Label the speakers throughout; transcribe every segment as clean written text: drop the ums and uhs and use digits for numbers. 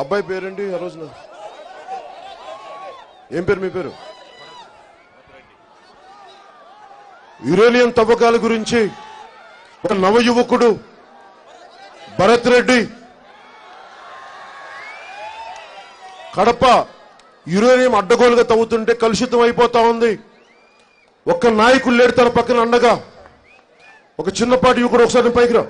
Speaker 1: అబ్బాయి పేరేంటి ఆ రోజున? ఏం పేరు మీ పేరు? యురేనియం తవ్వకాల గురించి ఒక నవ యువకుడు భరత్ రెడ్డి కడప యురేనియం అడ్డగోలుగా తవ్వుతుంటే కలుషితం అయిపోతా ఉంది. ఒక్క నాయకుడు లేడు తన పక్కన అండగా. ఒక చిన్నపాటి యువకుడు ఒకసారి పైకి రా.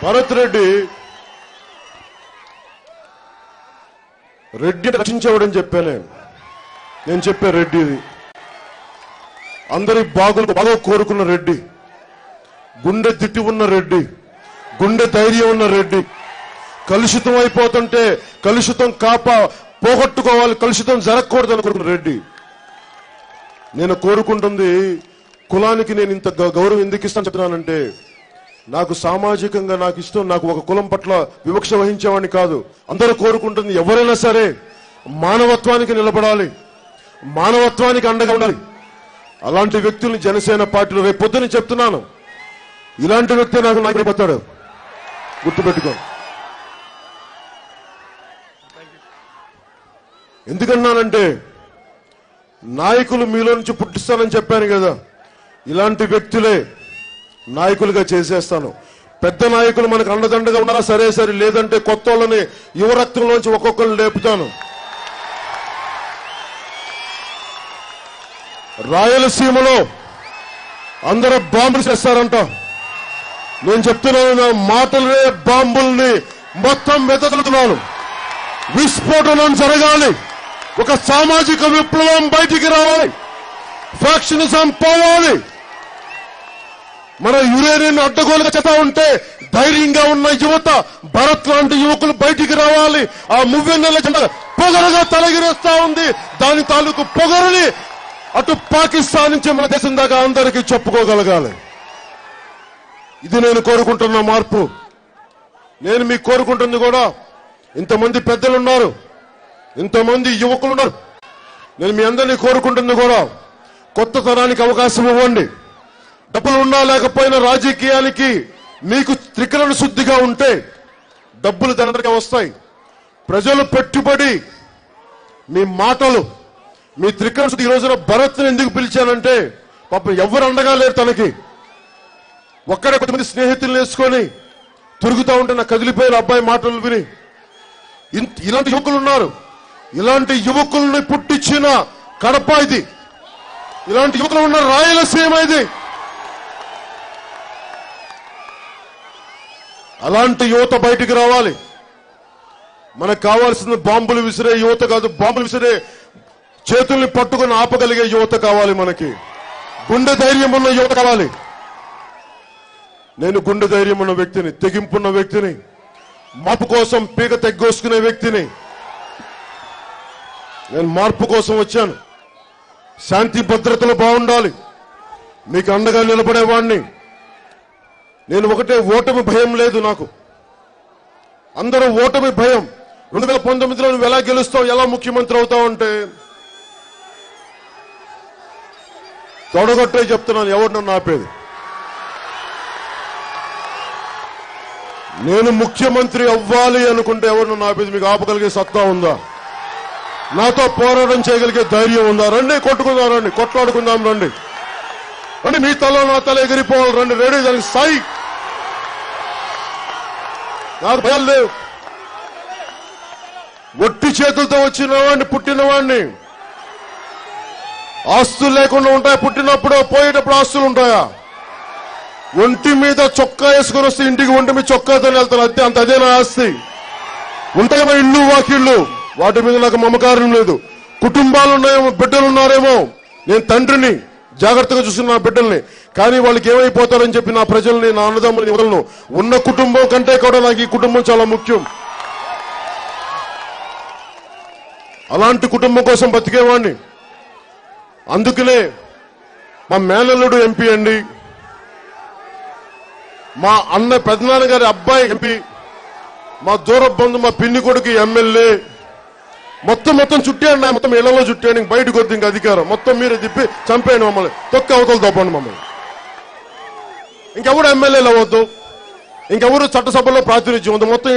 Speaker 1: భరత్ రెడ్డి రక్షించేవాడని చెప్పాను. నేను చెప్పా రెడ్డి అందరి బాగా కోరుకున్న రెడ్డి, గుండె తిట్టి ఉన్న రెడ్డి, గుండె ధైర్యం ఉన్న రెడ్డి. కలుషితం అయిపోతుంటే కలుషితం పోగొట్టుకోవాలి, కలుషితం జరగకూడదు అనుకుంటున్న రెడ్డి. నేను కోరుకుంటుంది కులానికి నేను ఇంత గౌరవం ఎందుకు ఇస్తాను చెప్తున్నానంటే, నాకు సామాజికంగా నాకు ఇష్టం, నాకు ఒక కులం పట్ల వివక్ష వహించేవాడిని కాదు. అందరూ కోరుకుంటుంది ఎవరైనా సరే మానవత్వానికి నిలబడాలి, మానవత్వానికి అండగా ఉండాలి. అలాంటి వ్యక్తుల్ని జనసేన పార్టీలో రేపు పొద్దున చెప్తున్నాను, ఇలాంటి వ్యక్తి నాకు అయిపోతాడు, గుర్తుపెట్టుకో. ఎందుకన్నానంటే నాయకులు మీలో నుంచి పుట్టిస్తానని చెప్పాను కదా, ఇలాంటి వ్యక్తులే నాయకులుగా చేసేస్తాను. పెద్ద నాయకులు మనకు అండదండగా ఉన్నారా సరే, లేదంటే కొత్త వాళ్ళని యువ రక్తంలోంచి ఒక్కొక్కరిని లేపుతాను. రాయలసీమలో అందరూ బాంబులు చేస్తారంట. నేను చెప్తున్నాను, నా మాటలనే బాంబుల్ని మొత్తం వెతకలుతున్నాను. విస్ఫోటనం జరగాలి, ఒక సామాజిక విప్లవం బయటికి రావాలి, ఫ్యాక్షనిజం పోవాలి. మన యురేనియం అడ్డగోలుగా చేస్తా ఉంటే ధైర్యంగా ఉన్న యువత, భరత్ లాంటి యువకులు బయటికి రావాలి. ఆ మువ్వెన్నెల జెండా పొగరుగా తలగిరేస్తా ఉంది. దాని తాలూకు పొగరుని అటు పాకిస్తాన్ నుంచి మన దేశం దాకా అందరికీ చెప్పుకోగలగాలి. ఇది నేను కోరుకుంటున్న మార్పు. నేను మీకు కోరుకుంటుంది కూడా, ఇంతమంది పెద్దలున్నారు, ఇంతమంది యువకులు ఉన్నారు. నేను మీ అందరినీ కోరుకుంటుంది కూడా, కొత్త తరానికి అవకాశం ఇవ్వండి. డబ్బులు ఉన్నా లేకపోయినా రాజకీయానికి మీకు త్రికరణ శుద్ధిగా ఉంటే డబ్బులు దండగా వస్తాయి. ప్రజలు పెట్టుబడి, మీ మాటలు, మీ త్రికరణ శుద్ధి. ఈ రోజున భరత్ని ఎందుకు పిలిచానంటే, పాపం ఎవరు అండగా లేరు తనకి. ఒక్కడే కొంతమంది స్నేహితులు వేసుకొని తిరుగుతూ ఉంటే నాకు కదిలిపోయిన అబ్బాయి మాటలు విని, ఇలాంటి యువకులు ఉన్నారు. ఇలాంటి యువకుల్ని పుట్టించిన కడప ఇది, ఇలాంటి యువకులు ఉన్న రాయలసీమ ఇది. అలాంటి యువత బయటికి రావాలి. మనకు కావాల్సింది బాంబులు విసిరే యువత కాదు, బాంబులు విసిరే చేతుల్ని పట్టుకుని ఆపగలిగే యువత కావాలి. మనకి గుండె ధైర్యం ఉన్న యువత కావాలి. నేను గుండె ధైర్యం ఉన్న వ్యక్తిని, తెగింపున్న వ్యక్తిని, మార్పు కోసం పీక తెగ్గోసుకునే వ్యక్తిని. నేను మార్పు కోసం వచ్చాను. శాంతి భద్రతలు బాగుండాలి, మీకు అండగా నిలబడేవాడిని. నేను ఒకటే, ఓటమి భయం లేదు నాకు. అందరూ ఓటమి భయం. 2019లో నువ్వు ఎలా గెలుస్తావు, ఎలా ముఖ్యమంత్రి అవుతావు అంటే తొడగొట్టే చెప్తున్నాను. ఎవరు నన్ను ఆపేది? నేను ముఖ్యమంత్రి అవ్వాలి అనుకుంటే ఎవరు నన్ను ఆపేది? మీకు ఆపగలిగే సత్తా ఉందా? నాతో పోరాటం చేయగలిగే ధైర్యం ఉందా? రండి, కొట్టుకుందాం, రండి, కొట్లాడుకుందాం, రండి. అంటే మీ తల నా తల ఎగిరిపోవాలి, రండి, రెడీ, దానికి సాయి. నాకు భయాలు లేవు. ఒట్టి చేతులతో వచ్చిన వాడిని, పుట్టిన వాడిని. ఆస్తులు లేకుండా ఉంటాయా పుట్టినప్పుడు? పోయేటప్పుడు ఆస్తులు ఉంటాయా? ఒంటి మీద చొక్కా వేసుకుని వస్తే ఇంటికి ఒంటి మీద చొక్కాతో వెళ్తాను, అదే నా ఆస్తి. ఉంటాయేమో ఇల్లు వాకిళ్ళు, వాటి మీద నాకు మమకారం లేదు. కుటుంబాలు ఉన్నాయేమో, బిడ్డలు ఉన్నారేమో. నేను తండ్రిని, జాగ్రత్తగా చూస్తున్న నా బిడ్డల్ని. కానీ వాళ్ళకి ఏమైపోతారని చెప్పి నా ప్రజల్ని, నా అన్నదమ్ములని వదలను. ఉన్న కుటుంబం కంటే కూడా నాకు ఈ కుటుంబం చాలా ముఖ్యం. అలాంటి కుటుంబం కోసం బతికేవాడిని. అందుకనే మా మేనల్లుడు ఎంపీ అండి, మా అన్న పెద్దనాన్న గారి అబ్బాయి ఎంపీ, మా దూర బంధు మా పిన్ని కొడుకు ఎమ్మెల్యే మొత్తం చుట్టేయండి, మొత్తం ఇళ్లలో చుట్టేయండి, బయటకు వద్దు ఇంకా అధికారం మొత్తం మీరే తిప్పి చంపేయండి మమ్మల్ని, తొక్క అవతలు తప్పండి మమ్మల్ని. ఇంకెవరు ఎమ్మెల్యేలు అవ్వద్దు, ఇంకెవరు చట్టసభలో ప్రాతినిధ్యం వద్దు, మొత్తం